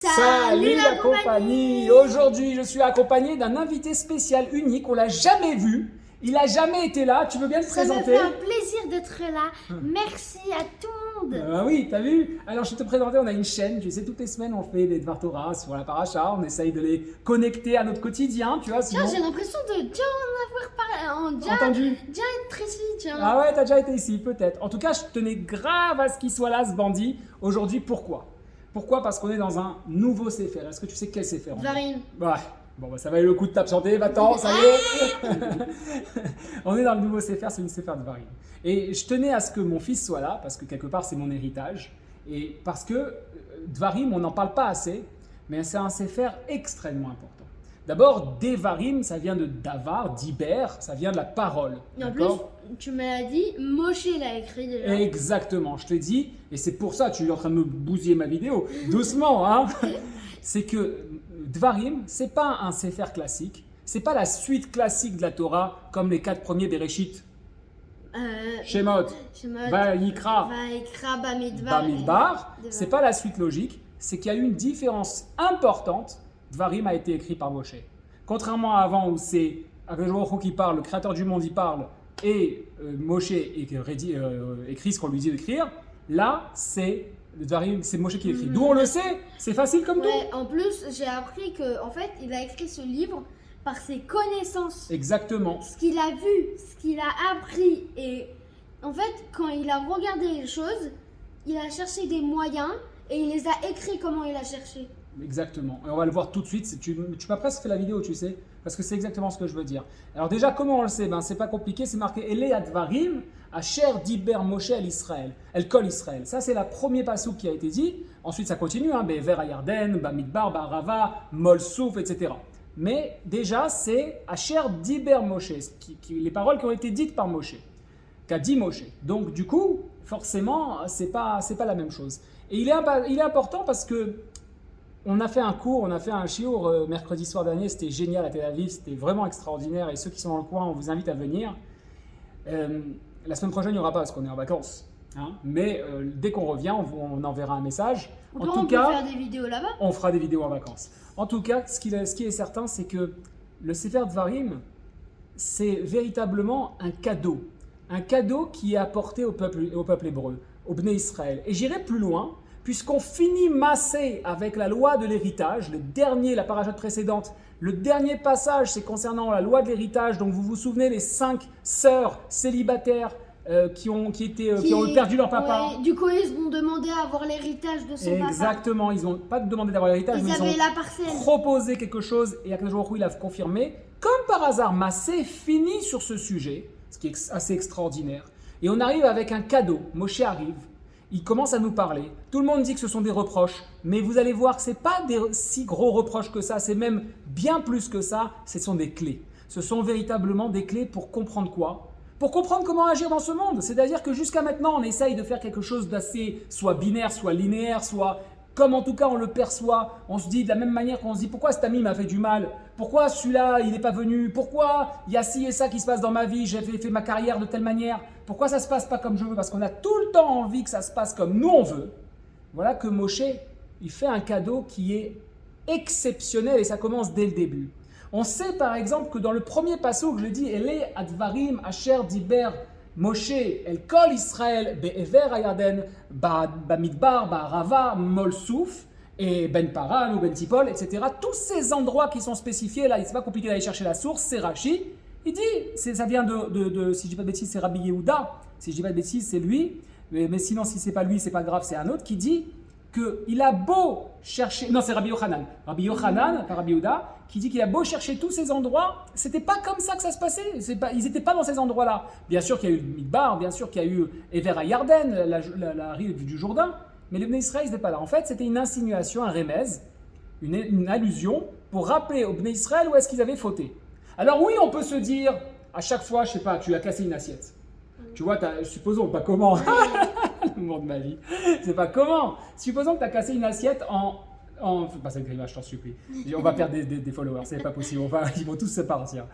Salut la compagnie! Aujourd'hui, je suis accompagné d'un invité spécial unique. On l'a jamais vu. Il a jamais été là. Tu veux bien te Ça me présenter? fait un plaisir d'être là. Merci à tout le monde. Ah oui, t'as vu? Alors, je vais te présenter. On a une chaîne. Tu sais, toutes les semaines, on fait des Dvar Torah sur la paracha. On essaye de les connecter à notre quotidien. Tu vois, Tiens, sinon... j'ai l'impression de déjà en avoir parlé, Entendu? déjà être ici, tiens. Ah ouais, t'as déjà été ici, peut-être. En tout cas, je tenais grave à ce qu'il soit là, ce bandit. Aujourd'hui, pourquoi? Pourquoi? Parce qu'on est dans un nouveau Sefer. Est-ce que tu sais quel Sefer? Dvarim. Ouais. Bon, bah, ça va être le coup de tape chanté, va-t'en, ça y est. On est dans le nouveau Sefer, c'est une Sefer Dvarim. Et je tenais à ce que mon fils soit là, parce que quelque part, c'est mon héritage. Et parce que Dvarim, on n'en parle pas assez, mais c'est un Sefer extrêmement important. D'abord, Devarim, ça vient de Davar, d'Iber, ça vient de la parole. Et en plus, D'accord? tu me l'as dit, Moshe l'a écrit déjà. Exactement, je te dis, et c'est pour ça, tu es en train de me bousiller ma vidéo, doucement, hein. C'est que Dvarim, c'est pas un Sefer classique, c'est pas la suite classique de la Torah, comme les 4 premiers Bereshit, Shemot, Vayikra, Bamidbar. Bamidbar, c'est pas la suite logique, c'est qu'il y a eu une différence importante. Dvarim a été écrit par Moshe. Contrairement à avant où c'est Akadosh Baruch Hu qui parle, le créateur du monde y parle, et Moshe écrit ce qu'on lui dit d'écrire, là c'est Dvarim, c'est Moshe qui écrit. D'où on le sait, c'est facile comme tout. Ouais, en plus, j'ai appris que en fait, il a écrit ce livre par ses connaissances. Exactement. Ce qu'il a vu, ce qu'il a appris. Et en fait, quand il a regardé les choses, il a cherché des moyens et il les a écrits comment il a cherché. Exactement. Et on va le voir tout de suite. Tu m'as presque fait la vidéo, tu sais, parce que c'est exactement ce que je veux dire. Alors déjà, comment on le sait? Ben, c'est pas compliqué, c'est marqué Ele Advarim, Asher Diber Moshe El Israël, El Kol Israël. Ça, c'est la première passouk qui a été dit. Ensuite, ça continue, hein, Be'ever Ayarden, Bamidbar, Barava, Molsouf, etc. Mais déjà, c'est Asher Diber Moshe, les paroles qui ont été dites par Moshe, qu'a dit Moshe. Donc, du coup, forcément, c'est pas la même chose. Et il est important parce que on a fait un cours, on a fait un shiur mercredi soir dernier, c'était génial à Tel Aviv, c'était vraiment extraordinaire et ceux qui sont dans le coin, on vous invite à venir. La semaine prochaine, il n'y aura pas parce qu'on est en vacances, hein, mais dès qu'on revient, on enverra un message. On peut faire des vidéos là-bas. On fera des vidéos en vacances. En tout cas, ce qui est certain, c'est que le Sefer Dvarim, c'est véritablement un cadeau qui est apporté au peuple hébreu, au Bnei Israël. Et j'irai plus loin, puisqu'on finit Massé avec la loi de l'héritage, la parachute précédente, le dernier passage, c'est concernant la loi de l'héritage. Donc vous vous souvenez, les 5 sœurs célibataires qui ont perdu leur papa. Ouais, du coup, ils ont demandé à avoir l'héritage de son papa. Exactement, ils n'ont pas demandé d'avoir l'héritage, mais ils ont proposé quelque chose et Akadosh Baruch Hu, il a confirmé. Comme par hasard, Massé finit sur ce sujet, ce qui est assez extraordinaire. Et on arrive avec un cadeau. Moshe arrive. Il commence à nous parler. Tout le monde dit que ce sont des reproches, mais vous allez voir que ce n'est pas des si gros reproches que ça, c'est même bien plus que ça, ce sont des clés. Ce sont véritablement des clés pour comprendre quoi? Pour comprendre comment agir dans ce monde. C'est-à-dire que jusqu'à maintenant, on essaye de faire quelque chose d'assez soit binaire, soit linéaire, soit comme en tout cas on le perçoit. On se dit de la même manière qu'on se dit pourquoi cet ami m'a fait du mal? Pourquoi celui-là il n'est pas venu? Pourquoi il y a ci et ça qui se passe dans ma vie? J'ai fait ma carrière de telle manière. Pourquoi ça ne se passe pas comme je veux? Parce qu'on a tout le temps envie que ça se passe comme nous on veut. Voilà que Moshe, il fait un cadeau qui est exceptionnel et ça commence dès le début. On sait par exemple que dans le premier passage, je l'ai dit, Ele Advarim Asher Diber Moshe El Kol Israël Be'ever Ayarden Bamidbar Barava Molsouf et Ben Paran ou Ben Tipol, etc. Tous ces endroits qui sont spécifiés, là, c'est pas compliqué d'aller chercher la source, c'est Rashi. Il dit, ça vient si je dis pas de bêtises, c'est Rabbi Yehuda. Si je dis pas de bêtises, c'est lui. Mais sinon, si c'est pas lui, c'est pas grave, c'est un autre qui dit qu'il a beau chercher. Non, c'est Rabbi Yochanan. Rabbi Yochanan, pas Rabbi Yehuda, qui dit qu'il a beau chercher tous ces endroits, c'était pas comme ça que ça se passait. Ils n'étaient pas dans ces endroits-là. Bien sûr qu'il y a eu le Midbar, bien sûr qu'il y a eu Ever Ayarden, la rive du Jourdain, mais le Bnei Israël n'était pas là. En fait, c'était une insinuation, un remez, une allusion pour rappeler au Bnei Israël où est-ce qu'ils avaient fauté. Alors oui, on peut se dire, à chaque fois, je sais pas, tu as cassé une assiette. Tu vois, supposons, pas comment, le monde de ma vie, c'est pas comment. Supposons que tu as cassé une assiette fais pas ça avec je t'en supplie. On va perdre des followers, c'est pas possible, ils vont tous se partir.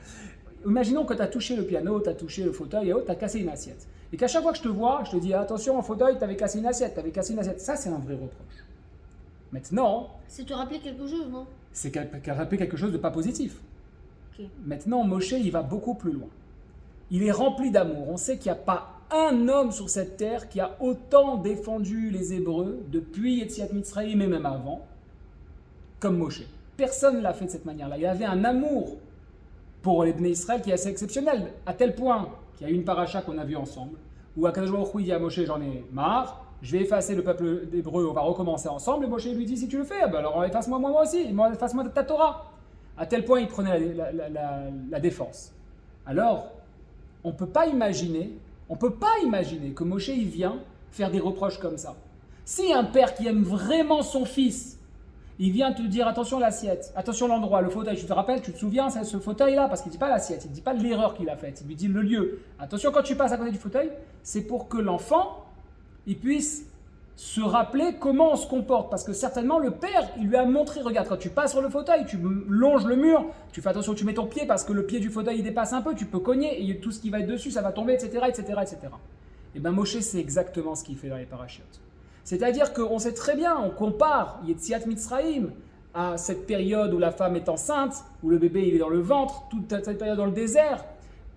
Imaginons que tu as touché le piano, tu as touché le fauteuil et autres, tu as cassé une assiette. Et qu'à chaque fois que je te vois, je te dis attention, en fauteuil, tu avais cassé une assiette, Ça, c'est un vrai reproche. Maintenant, c'est te rappeler quelque chose, non? c'est rappeler quelque chose de pas positif. Okay. Maintenant, Moshe, il va beaucoup plus loin. Il est rempli d'amour. On sait qu'il n'y a pas un homme sur cette terre qui a autant défendu les Hébreux depuis Yetziat Mitzrayim et même avant, comme Moshe. Personne ne l'a fait de cette manière-là. Il avait un amour pour les Bnei Israël qui est assez exceptionnel, à tel point qu'il y a eu une paracha qu'on a vue ensemble, où Akadosh Baruch Hu dit à Moshe, j'en ai marre, je vais effacer le peuple hébreu, on va recommencer ensemble, et Moshe lui dit, si tu le fais, ben alors efface-moi moi aussi, efface-moi ta Torah. À tel point il prenait la défense. Alors, on ne peut pas imaginer que Moshe il vient faire des reproches comme ça. Si un père qui aime vraiment son fils, il vient te dire attention l'assiette, attention l'endroit, le fauteuil, tu te souviens, c'est ce fauteuil-là, parce qu'il ne dit pas l'assiette, il ne dit pas l'erreur qu'il a faite, il lui dit le lieu. Attention quand tu passes à côté du fauteuil, c'est pour que l'enfant, il puisse se rappeler comment on se comporte, parce que certainement le père, il lui a montré, regarde, quand tu passes sur le fauteuil, tu longes le mur, tu fais attention, tu mets ton pied, parce que le pied du fauteuil, il dépasse un peu, tu peux cogner, et tout ce qui va être dessus, ça va tomber, etc., etc., etc. Et bien Moshe, c'est exactement ce qu'il fait dans les parachiotes. C'est-à-dire qu'on sait très bien, on compare Yetziat Mitzrayim à cette période où la femme est enceinte, où le bébé il est dans le ventre, toute cette période dans le désert,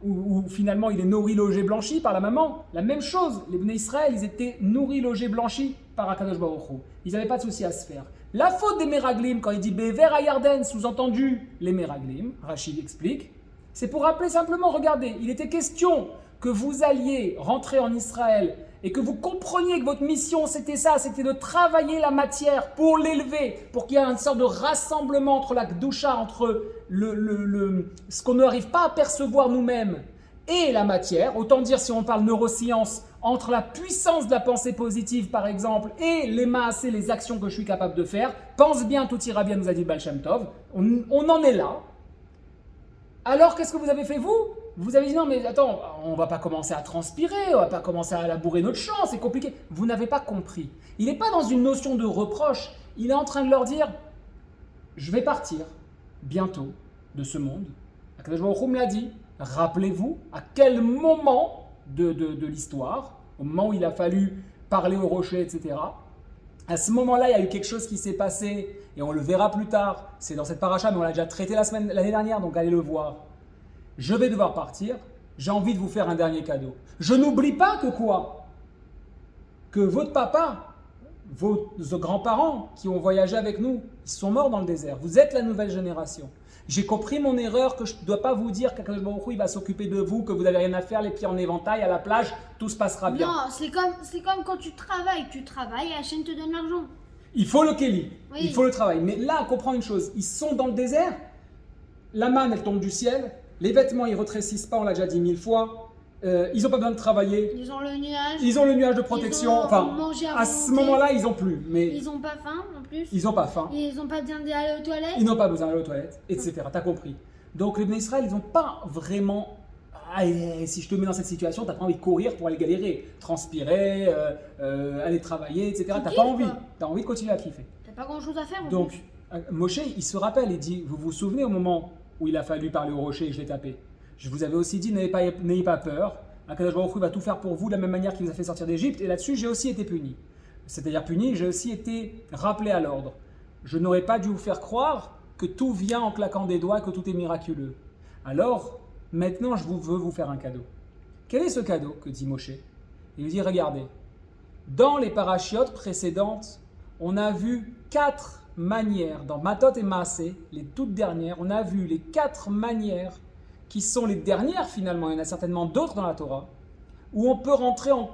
où finalement il est nourri, logé, blanchi par la maman. La même chose, les Bnei Israël, ils étaient nourris, logés, blanchis par Akadosh Baruch Hu. Ils n'avaient pas de souci à se faire. La faute des Meraglim, quand il dit Bever à Yarden, sous-entendu les Meraglim, Rachid explique, c'est pour rappeler simplement, regardez, il était question que vous alliez rentrer en Israël et que vous compreniez que votre mission c'était ça, c'était de travailler la matière pour l'élever, pour qu'il y ait une sorte de rassemblement entre la Kedusha, entre ce qu'on n'arrive pas à percevoir nous-mêmes et la matière, autant dire si on parle neurosciences, entre la puissance de la pensée positive par exemple et les maasés, les actions que je suis capable de faire, pense bien, tout ira bien, nous a dit Baal Shem Tov, on en est là. Alors qu'est-ce que vous avez fait vous? Vous avez dit non mais attends, on va pas commencer à transpirer, on va pas commencer à labourer notre champ, c'est compliqué. Vous n'avez pas compris. Il n'est pas dans une notion de reproche, il est en train de leur dire je vais partir bientôt de ce monde. Akadosh Baruch Hu me l'a dit, rappelez-vous à quel moment de l'histoire, au moment où il a fallu parler au rocher, etc. À ce moment-là, il y a eu quelque chose qui s'est passé, et on le verra plus tard. C'est dans cette paracha, mais on l'a déjà traité l'année dernière, donc allez le voir. Je vais devoir partir, j'ai envie de vous faire un dernier cadeau. Je n'oublie pas que quoi? Que votre papa, vos grands-parents qui ont voyagé avec nous, ils sont morts dans le désert. Vous êtes la nouvelle génération. J'ai compris mon erreur, que je ne dois pas vous dire qu'Akadosh Baruch Hu, il va s'occuper de vous, que vous n'avez rien à faire, les pieds en éventail, à la plage, tout se passera bien. Non, c'est comme quand tu travailles et Hachem te donne l'argent. Il faut le Kéli, oui. Il faut le travail. Mais là, on comprend une chose, ils sont dans le désert, la manne, elle tombe du ciel, les vêtements, ils ne rétrécissent pas, on l'a déjà dit 1000 fois, ils n'ont pas besoin de travailler. Ils ont le nuage. Ils ont le nuage de protection. Enfin, à ce moment-là, ils n'ont plus. Mais ils n'ont pas faim en plus. Ils n'ont pas faim. Ils n'ont pas besoin d'aller aux toilettes. Ils n'ont pas besoin d'aller aux toilettes, etc. T'as compris. Donc les Bnei Israël, ils n'ont pas vraiment... si je te mets dans cette situation, t'as pas envie de courir pour aller galérer, transpirer, aller travailler, etc. T'as pas envie. T'as envie de continuer à kiffer. T'as pas grand-chose à faire. Donc Moshe, il se rappelle, il dit, vous vous souvenez au moment où il a fallu parler au rocher et je l'ai tapé. Je vous avais aussi dit, n'ayez pas peur. Akadosh Baruch Hu va tout faire pour vous de la même manière qu'il vous a fait sortir d'Égypte. Et là-dessus, j'ai aussi été puni. C'est-à-dire puni, j'ai aussi été rappelé à l'ordre. Je n'aurais pas dû vous faire croire que tout vient en claquant des doigts, que tout est miraculeux. Alors, maintenant, je veux vous faire un cadeau. Quel est ce cadeau que dit Moshe? Il lui dit, regardez, dans les parachiotes précédentes, on a vu 4 manières, dans Matot et Maasé, les toutes dernières, on a vu les 4 manières qui sont les dernières finalement, il y en a certainement d'autres dans la Torah, où on peut rentrer en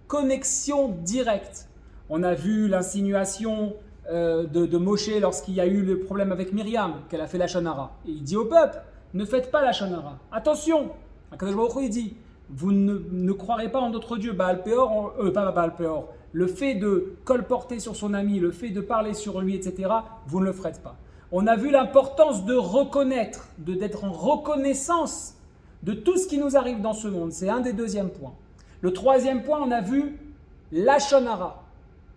connexion directe. On a vu l'insinuation de Moshe lorsqu'il y a eu le problème avec Myriam, qu'elle a fait la Shonara. Et il dit au peuple, ne faites pas la Shonara. Attention, Akadosh Baruch Hu, il dit, vous ne croirez pas en d'autres dieux, Baal Peor, pas Baal Peor. Le fait de colporter sur son ami, le fait de parler sur lui, etc., vous ne le ferez pas. On a vu l'importance de reconnaître, d'être en reconnaissance de tout ce qui nous arrive dans ce monde. C'est un des deuxièmes points. Le troisième point, on a vu la Shonara.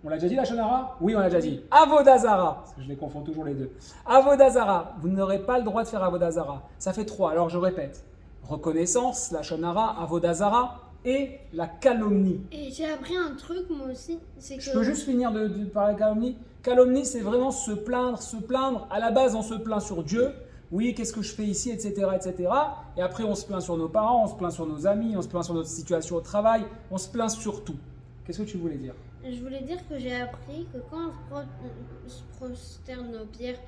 On l'a déjà dit la Shonara? Oui, on l'a déjà dit. Avodazara. Je les confonds toujours les deux. Avodazara. Vous n'aurez pas le droit de faire Avodazara. Ça fait 3. Alors je répète. Reconnaissance, la Shonara, Avodazara. et la calomnie. Et j'ai appris un truc moi aussi, c'est que... Je peux juste finir de parler de calomnie. Calomnie, c'est vraiment se plaindre, se plaindre. À la base, on se plaint sur Dieu. Oui, qu'est-ce que je fais ici, etc., etc. Et après, on se plaint sur nos parents, on se plaint sur nos amis, on se plaint sur notre situation au travail, on se plaint sur tout. Qu'est-ce que tu voulais dire? Je voulais dire que j'ai appris que quand on se prosterne nos pierres,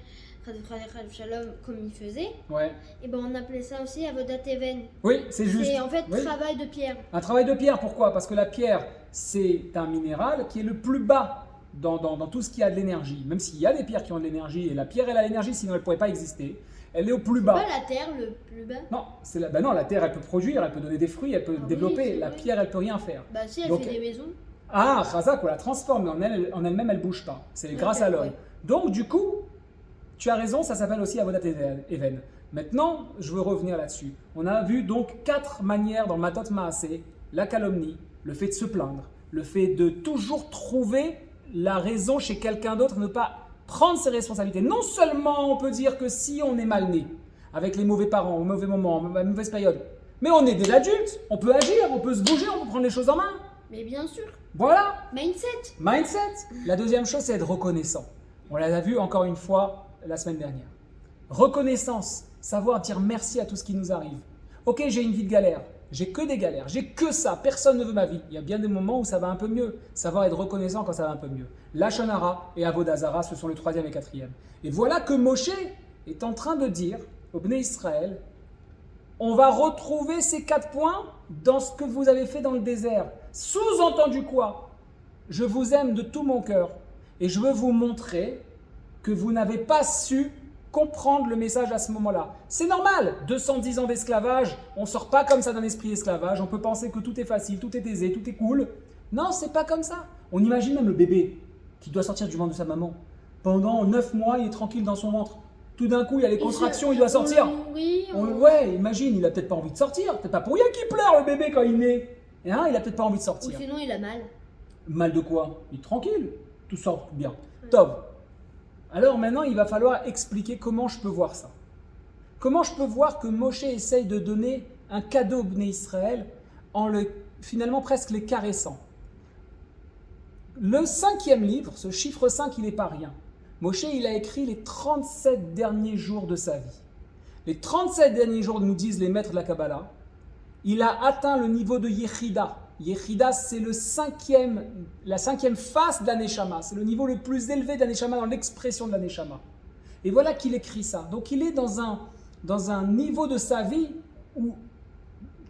Shalom, comme il faisait, Ouais. et ben on appelait ça aussi Avodat Even. Oui, c'est juste. C'est en fait Oui. travail de pierre. Un travail de pierre, pourquoi? Parce que la pierre, c'est un minéral qui est le plus bas dans tout ce qui a de l'énergie. Même s'il y a des pierres qui ont de l'énergie, et la pierre, elle a l'énergie, sinon elle ne pourrait pas exister. Elle est au plus bas. Pas la terre le plus bas. Non, non, la terre, elle peut produire, elle peut donner des fruits, elle peut développer. Oui, La vrai. pierre, elle peut rien faire. Bah si, elle Donc, fait des maisons. Ah, Chazak, on la transforme, mais en elle-même, elle ne bouge pas. C'est grâce à l'homme. Ouais. Donc, du coup, tu as raison, ça s'appelle aussi Avodat Even. Maintenant, je veux revenir là-dessus. On a vu donc 4 manières dans Matot Maaseh: la calomnie, le fait de se plaindre, le fait de toujours trouver la raison chez quelqu'un d'autre, ne pas prendre ses responsabilités. Non seulement on peut dire que si on est mal né, avec les mauvais parents, au mauvais moment, à une mauvaise période, mais on est des adultes, on peut agir, on peut se bouger, on peut prendre les choses en main. Mais bien sûr. Voilà. Mindset. Mindset. La deuxième chose, c'est être reconnaissant. On l'a vu encore une fois la semaine dernière. Reconnaissance, savoir dire merci à tout ce qui nous arrive. Ok, j'ai une vie de galère, j'ai que des galères, j'ai que ça, personne ne veut ma vie. Il y a bien des moments où ça va un peu mieux. Savoir être reconnaissant quand ça va un peu mieux. Lashon Hara et Avodah Zara, ce sont le 3e et 4e. Et voilà que Moshe est en train de dire au Bnei Israël: on va retrouver ces 4 points dans ce que vous avez fait dans le désert. Sous-entendu quoi? Je vous aime de tout mon cœur et je veux vous montrer que vous n'avez pas su comprendre le message à ce moment-là. C'est normal, 210 ans d'esclavage, on ne sort pas comme ça d'un esprit esclavage, on peut penser que tout est facile, tout est aisé, tout est cool. Non, c'est pas comme ça. On imagine même le bébé qui doit sortir du ventre de sa maman. Pendant 9 mois, il est tranquille dans son ventre. Tout d'un coup, il y a les contractions, il doit sortir. Ouais, imagine, il a peut-être pas envie de sortir. Peut-être pas pour rien qu'il pleure, le bébé, quand il naît. Hein, il a peut-être pas envie de sortir. Ou sinon, il a mal. Mal de quoi? Il est tranquille, tout sort bien. Top. Alors maintenant, il va falloir expliquer comment je peux voir ça. Comment je peux voir que Moshe essaye de donner un cadeau au Bnei Israël en finalement presque les caressant. Le 5e livre, ce chiffre 5, il n'est pas rien. Moshe, il a écrit les 37 derniers jours de sa vie. Les 37 derniers jours, nous disent les maîtres de la Kabbalah, il a atteint le niveau de Yechida. Yechida, c'est la 5e face de la Neshama. C'est le niveau le plus élevé de la Neshama dans l'expression de la Neshama. Et voilà qu'il écrit ça. Donc il est dans un niveau de sa vie où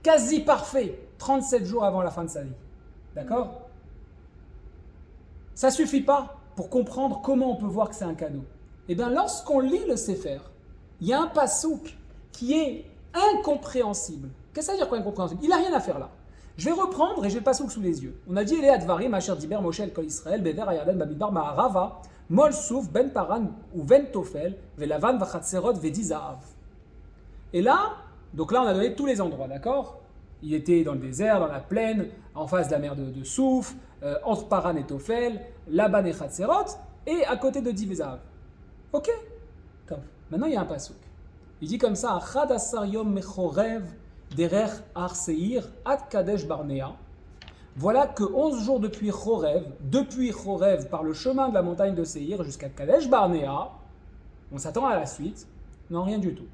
quasi parfait, 37 jours avant la fin de sa vie. D'accord? Ça ne suffit pas pour comprendre comment on peut voir que c'est un cadeau. Eh bien, lorsqu'on lit le Sefer, il y a un pasouk qui est incompréhensible. Qu'est-ce que ça veut dire quoi incompréhensible? Il n'a rien à faire là. Je vais reprendre et j'ai le pasouk sous les yeux. On a dit Ele Advarim, Asher Diber, Moshe El Kol Israël, Bever Ayadan, Bamidbar, Maharava, Mol Souf, Ben Paran ou Ben Tofel, Velavan, Vachatserot, Vedi Zahav. Et là, donc là on a donné tous les endroits, d'accord? Il était dans le désert, dans la plaine, en face de la mer de Souf, entre Paran et Tofel, Laban et Chatserot, et à côté de Divezahav. Ok? Top. Maintenant il y a un pasouk. Il dit comme ça, Achad Asar Yom Mechorev, Derer Har Seir, Ad Kadesh Barnea. Voilà que 11 jours depuis Chorev, par le chemin de la montagne de Seir jusqu'à Kadesh Barnea, on s'attend à la suite. Non, rien du tout.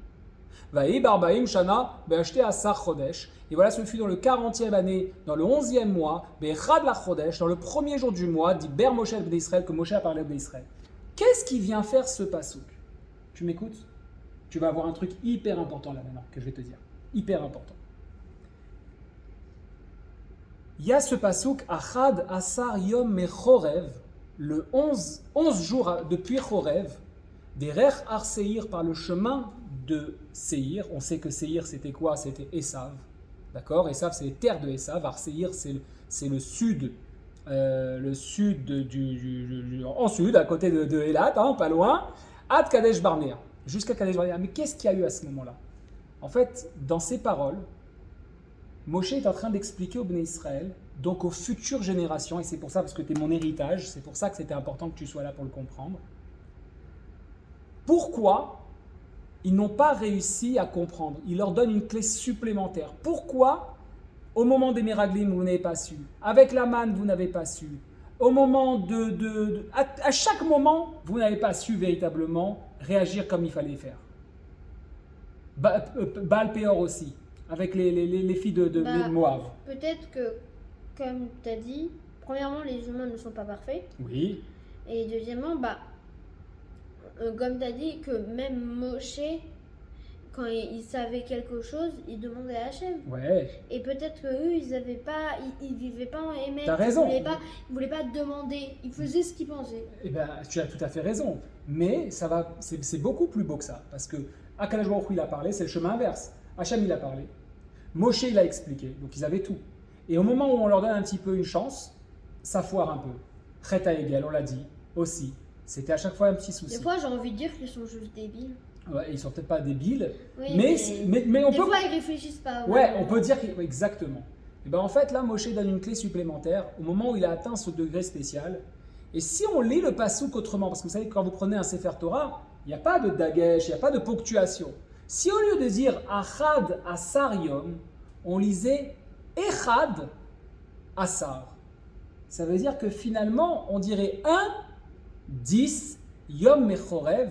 Vaï Barbaim Shana, Be'ashte Asar Chodesh. Et voilà, ce fut dans le 40e année, dans le 11e mois, Be'echad la Chodesh, dans le premier jour du mois, dit Ber Moshe al Bnei Israël, que Moshe a parlé au Bnei Israël. Qu'est-ce qui vient faire ce pasouk? Tu m'écoutes? Tu vas avoir un truc hyper important là maintenant que je vais te dire. Hyper important. Il y a ce pasouk Achad Asar Yom Mechorev, le 11 jours depuis Chorev, des Rech Har Seir, par le chemin de Seir. On sait que Seir c'était quoi? C'était Esav. D'accord? Esav c'est les terres de Esav. Har Seir c'est le sud. En sud, à côté de Elat, hein, pas loin. Ad Kadesh Barnea. Jusqu'à Kadesh Barnea. Mais qu'est-ce qu'il y a eu à ce moment-là? En fait, dans ces paroles, Moshe est en train d'expliquer au Bnei Israël, donc aux futures générations, et c'est pour ça, parce que tu es mon héritage, c'est pour ça que c'était important que tu sois là pour le comprendre, pourquoi ils n'ont pas réussi à comprendre. Il leur donne une clé supplémentaire. Pourquoi Au moment des miraglim, vous n'avez pas su. Avec la manne, vous n'avez pas su. Au moment à chaque moment, vous n'avez pas su véritablement réagir comme il fallait faire. Baal Péor aussi, avec les filles de Moab. Peut-être que, comme tu as dit, premièrement, les humains ne sont pas parfaits. Oui. Et deuxièmement, comme tu as dit, que même Moshe, quand il savait quelque chose, il demandait à Hachem. Ouais. Et peut-être qu'eux, ils vivaient pas en Émet. T'as raison. Ils voulaient pas demander. Ils faisaient ce qu'ils pensaient. Eh bien, tu as tout à fait raison. Mais c'est beaucoup plus beau que ça. Parce que Akadosh Baruch Hu, il a parlé, c'est le chemin inverse. Hachem, il a parlé. Moshe, il a expliqué. Donc, ils avaient tout. Et au moment où on leur donne un petit peu une chance, ça foire un peu. Chet Ha'egel, on l'a dit aussi. C'était à chaque fois un petit souci. Des fois, j'ai envie de dire qu'ils sont juste débiles. Ouais, ils sont peut-être pas débiles, Oui, mais on des peut... fois, ils réfléchissent pas. Ouais, on peut dire exactement. Et ben en fait, là, Moshe donne une clé supplémentaire au moment où il a atteint ce degré spécial. Et si on lit le passouk autrement, parce que vous savez, quand vous prenez un Sefer Torah, il n'y a pas de dagesh, il n'y a pas de ponctuation. Si au lieu de dire Achad Asar Yom, on lisait Echad Asar, ça veut dire que finalement, on dirait 10 Yom Mechorev,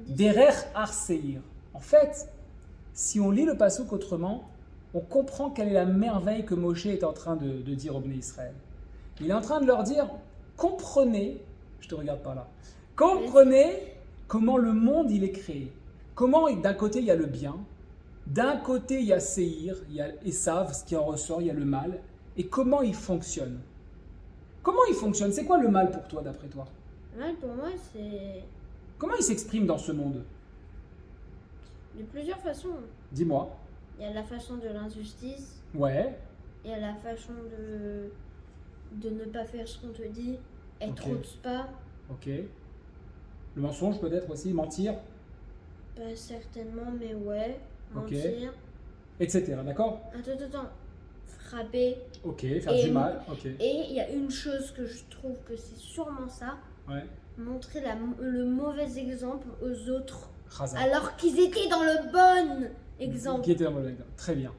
Derech Arseir. En fait, si on lit le passouk autrement, on comprend quelle est la merveille que Moshe est en train de dire au Bnei Israël. Il est en train de leur dire, comprenez, je te regarde par là, comprenez comment le monde il est créé. Comment d'un côté il y a le bien, d'un côté il y a Seir, il y a Esav, ce qui en ressort, il y a le mal, et comment il fonctionne. Comment il fonctionne? C'est quoi le mal pour toi, d'après toi? Le mal pour moi, c'est... Comment il s'exprime dans ce monde? De plusieurs façons. Dis-moi. Il y a la façon de l'injustice. Ouais. Il y a la façon de ne pas faire ce qu'on te dit, être trop de spa. Ok. Le mensonge peut-être aussi, mentir. Pas certainement, mais ouais, mentir. Okay. Etc. D'accord? Attends. Frapper. Ok, faire du mal. Ok. Et il y a une chose que je trouve que c'est sûrement ça. Ouais. Montrer le mauvais exemple aux autres. Chazal. Alors qu'ils étaient dans le bon exemple. Qui était dans le bon exemple. Très bien.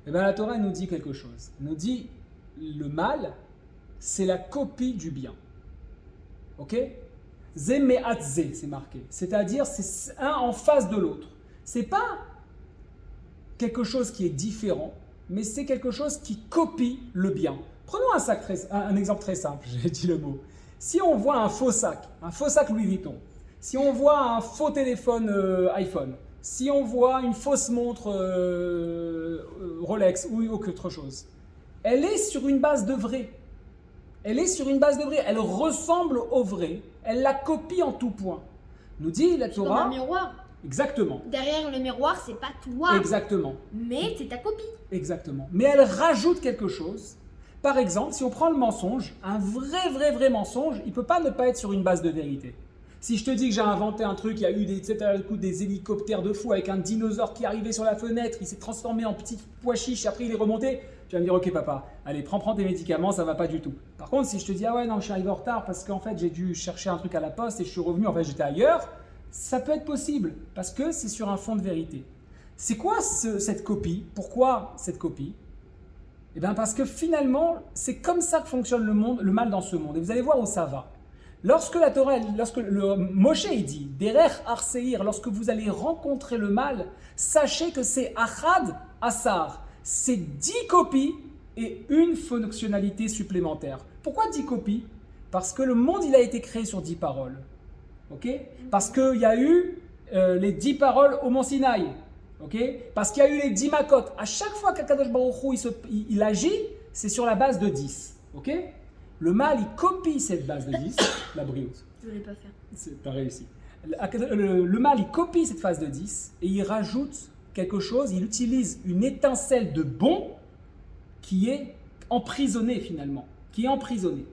Et bien la Torah nous dit quelque chose. Elle nous dit le mal, c'est la copie du bien. Ok? Zé me'at zé, c'est marqué. C'est-à-dire, c'est un en face de l'autre. C'est pas quelque chose qui est différent, mais c'est quelque chose qui copie le bien. Prenons un exemple très simple, j'ai dit le mot. Si on voit un faux sac Louis Vuitton, si on voit un faux téléphone iPhone, si on voit une fausse montre Rolex ou autre chose, elle est sur une base de vrai. Elle ressemble au vrai, elle la copie en tout point. Nous dit la Torah. Comme un miroir. Exactement. Derrière le miroir, c'est pas toi. Exactement. Mais c'est ta copie. Exactement. Mais elle rajoute quelque chose. Par exemple, si on prend le mensonge, un vrai mensonge, il ne peut pas ne pas être sur une base de vérité. Si je te dis que j'ai inventé un truc, il y a eu des hélicoptères de fou avec un dinosaure qui est arrivé sur la fenêtre, il s'est transformé en petit pois chiche, après il est remonté, tu vas me dire ok papa, allez prends tes médicaments, ça va pas du tout. Par contre, si je te dis ah ouais non, je suis arrivé en retard parce qu'en fait j'ai dû chercher un truc à la poste et je suis revenu, en fait j'étais ailleurs, ça peut être possible parce que c'est sur un fond de vérité. C'est quoi cette copie? Pourquoi cette copie? Eh bien parce que finalement, c'est comme ça que fonctionne le monde, le mal dans ce monde. Et vous allez voir où ça va. Lorsque le Moshe il dit Derech Arseir, lorsque vous allez rencontrer le mal, sachez que c'est Achad Asar. C'est 10 copies et une fonctionnalité supplémentaire. Pourquoi 10 copies? Parce que le monde il a été créé sur 10 paroles. Okay? Parce qu'il y a eu les 10 paroles au Mont Sinaï. Okay? Parce qu'il y a eu les 10 makot. À chaque fois qu'Akadosh Baruch Hu il agit, c'est sur la base de 10. Okay? Le mal, il copie cette base de 10, la brioute. Je ne voulais pas faire. T'as réussi. Le mal, il copie cette phase de 10 et il rajoute quelque chose, il utilise une étincelle de bon qui est emprisonnée finalement, qui est emprisonnée.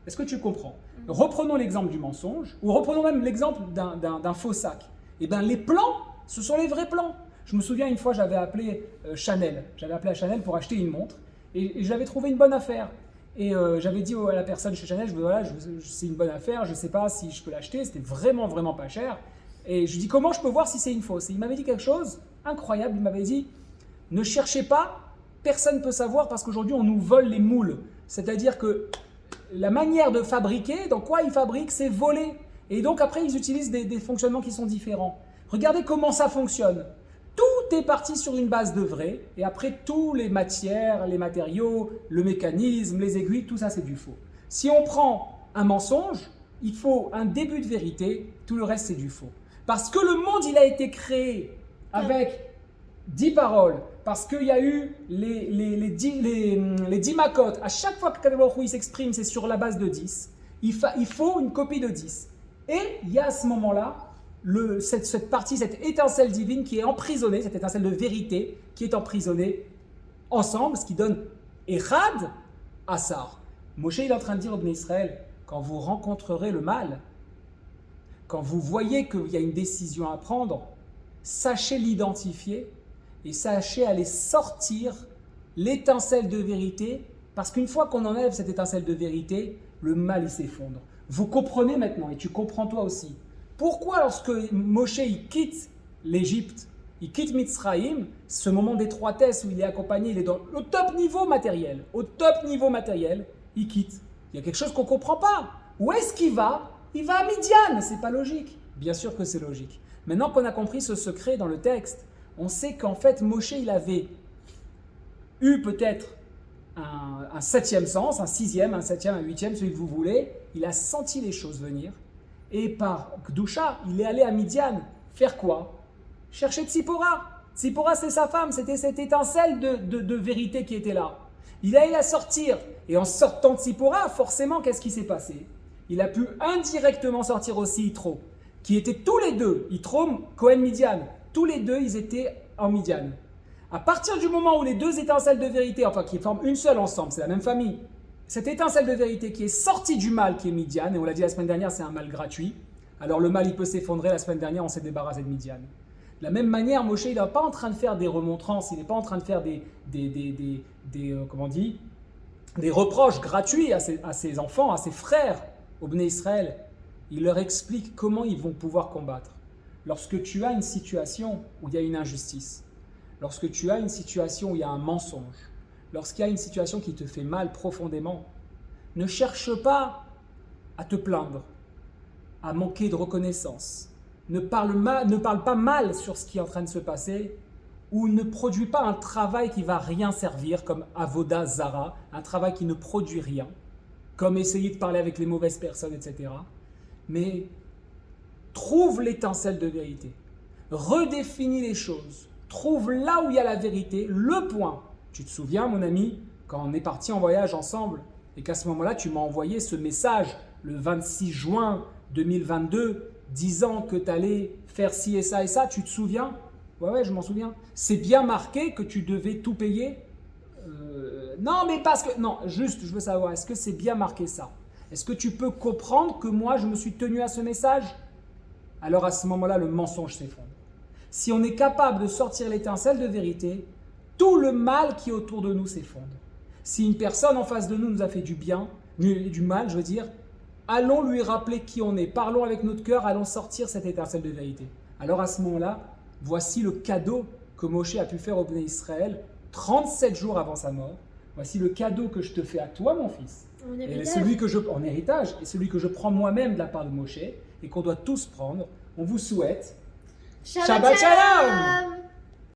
Est-ce que tu comprends? Reprenons l'exemple du mensonge, ou reprenons même l'exemple d'un faux sac. Eh bien, les plans, ce sont les vrais plans. Je me souviens une fois, j'avais appelé Chanel. J'avais appelé à Chanel pour acheter une montre et j'avais trouvé une bonne affaire. Et j'avais dit à la personne chez Chanel, c'est une bonne affaire, je ne sais pas si je peux l'acheter, c'était vraiment pas cher. Et je lui dis comment je peux voir si c'est une fausse. Et il m'avait dit quelque chose incroyable, il m'avait dit ne cherchez pas personne ne peut savoir parce qu'aujourd'hui on nous vole les moules. C'est-à-dire que la manière de fabriquer, dans quoi ils fabriquent, c'est voler. Et donc après ils utilisent des fonctionnements qui sont différents. Regardez comment ça fonctionne. Tout est parti sur une base de vrai, et après tous les matières, les matériaux, le mécanisme, les aiguilles, tout ça c'est du faux. Si on prend un mensonge, il faut un début de vérité, tout le reste c'est du faux. Parce que le monde il a été créé avec 10 paroles, parce qu'il y a eu les 10 makotes. À chaque fois que Kadosh Baruch Hu s'exprime, c'est sur la base de 10. Il faut une copie de 10. Et il y a à ce moment-là, cette partie, cette étincelle divine qui est emprisonnée, cette étincelle de vérité qui est emprisonnée ensemble, ce qui donne Echad Asar. Moshe il est en train de dire au Bnei Israël, quand vous rencontrerez le mal, quand vous voyez qu'il y a une décision à prendre, sachez l'identifier et sachez aller sortir l'étincelle de vérité, parce qu'une fois qu'on enlève cette étincelle de vérité, le mal il s'effondre. Vous comprenez maintenant, et tu comprends toi aussi, pourquoi lorsque Moshe il quitte l'Égypte, il quitte Mitzraïm, ce moment d'étroitesse où il est accompagné, il est au top niveau matériel, il quitte. Il y a quelque chose qu'on ne comprend pas. Où est-ce qu'il va? Il va à Midian, c'est pas logique. Bien sûr que c'est logique. Maintenant qu'on a compris ce secret dans le texte, on sait qu'en fait Moshe il avait eu peut-être un septième sens, un sixième, un septième, un huitième, celui que vous voulez. Il a senti les choses venir. Et par Gdusha, il est allé à Midian. Faire quoi? Chercher Tzipora. Tzipora, c'est sa femme. C'était cette étincelle de vérité qui était là. Il a allé la sortir. Et en sortant de Tzipora, forcément, qu'est-ce qui s'est passé? Il a pu indirectement sortir aussi Yitro, qui étaient tous les deux, Yitro, Cohen, Midian. Tous les deux, ils étaient en Midian. À partir du moment où les deux étincelles de vérité, enfin qui forment une seule ensemble, c'est la même famille, cette étincelle de vérité qui est sortie du mal qui est Midian, et on l'a dit la semaine dernière, c'est un mal gratuit. Alors le mal, il peut s'effondrer. La semaine dernière, on s'est débarrassé de Midian. De la même manière, Moshe, il n'est pas en train de faire des remontrances, il n'est pas en train de faire des reproches gratuits à ses enfants, à ses frères, au Bnei Israël. Il leur explique comment ils vont pouvoir combattre. Lorsque tu as une situation où il y a une injustice, lorsque tu as une situation où il y a un mensonge, lorsqu'il y a une situation qui te fait mal profondément, ne cherche pas à te plaindre, à manquer de reconnaissance. Ne parle pas mal sur ce qui est en train de se passer, ou ne produis pas un travail qui va rien servir, comme Avoda Zara, un travail qui ne produit rien, comme essayer de parler avec les mauvaises personnes, etc. Mais trouve l'étincelle de vérité, redéfinis les choses, trouve là où il y a la vérité, le point. Tu te souviens, mon ami, quand on est parti en voyage ensemble, et qu'à ce moment-là, tu m'as envoyé ce message le 26 juin 2022, disant que tu allais faire ci et ça, tu te souviens? Ouais, je m'en souviens. C'est bien marqué que tu devais tout payer? Non, mais parce que... Non, juste, je veux savoir, est-ce que c'est bien marqué ça? Est-ce que tu peux comprendre que moi, je me suis tenu à ce message? Alors à ce moment-là, le mensonge s'effondre. Si on est capable de sortir l'étincelle de vérité, tout le mal qui est autour de nous s'effondre. Si une personne en face de nous nous a fait du bien, du mal, je veux dire, allons lui rappeler qui on est. Parlons avec notre cœur, allons sortir cette étincelle de vérité. Alors à ce moment-là, voici le cadeau que Moshe a pu faire au Bnei Israël 37 jours avant sa mort. Voici le cadeau que je te fais à toi, mon fils. En héritage. Et celui que je prends moi-même de la part de Moshe et qu'on doit tous prendre. On vous souhaite Shabbat Shalom.